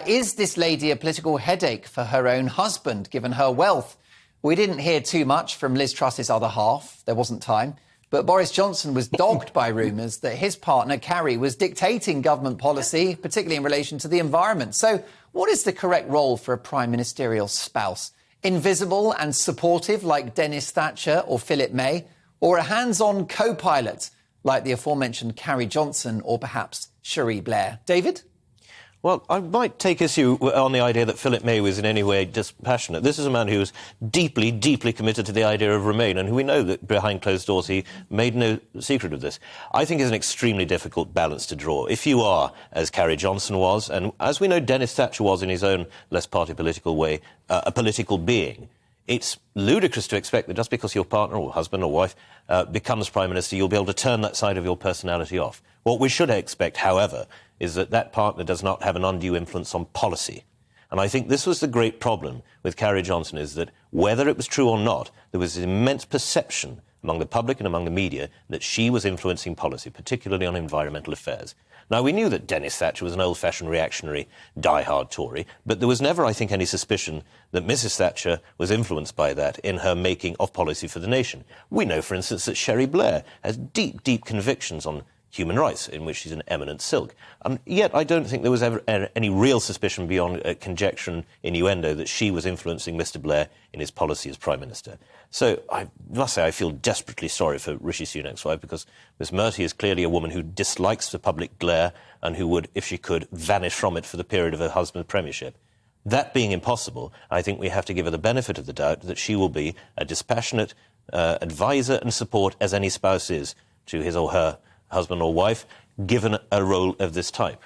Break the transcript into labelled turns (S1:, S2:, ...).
S1: Is this lady a political headache for her own husband, given her wealth? We didn't hear too much from Liz Truss's other half. There wasn't time. But Boris Johnson was dogged by rumours that his partner, Carrie, was dictating government policy, particularly in relation to the environment. So what is the correct role for a prime ministerial spouse? Invisible and supportive like Dennis Thatcher or Philip May? Or a hands-on co-pilot like the aforementioned Carrie Johnson or perhaps Cherie Blair? David?
S2: Well, I might take issue on the idea that Philip May was in any way dispassionate. This is a man who was deeply, deeply committed to the idea of Remain, and who we know that behind closed doors he made no secret of this. I think it's an extremely difficult balance to draw. If you are, as Carrie Johnson was, and as we know Dennis Thatcher was in his own less party political way, a political being, it's ludicrous to expect that just because your partner or husband or wife becomes Prime Minister, you'll be able to turn that side of your personality off. What we should expect, however, is that that partner does not have an undue influence on policy. And I think this was the great problem with Carrie Johnson, is that whether it was true or not, there was an immense perception among the public and among the media that she was influencing policy, particularly on environmental affairs. Now, we knew that Dennis Thatcher was an old-fashioned reactionary, die-hard Tory, but there was never, I think, any suspicion that Mrs Thatcher was influenced by that in her making of policy for the nation. We know, for instance, that Cherie Blair has deep, deep convictions on human rights, in which she's an eminent silk. And yet I don't think there was ever any real suspicion beyond conjecture and innuendo that she was influencing Mr Blair in his policy as Prime Minister. So I must say I feel desperately sorry for Rishi Sunak's wife, because Ms Murthy is clearly a woman who dislikes the public glare and who would, if she could, vanish from it for the period of her husband's premiership. That being impossible, I think we have to give her the benefit of the doubt that she will be a dispassionate advisor and support, as any spouse is, to his or her husband or wife, given a role of this type.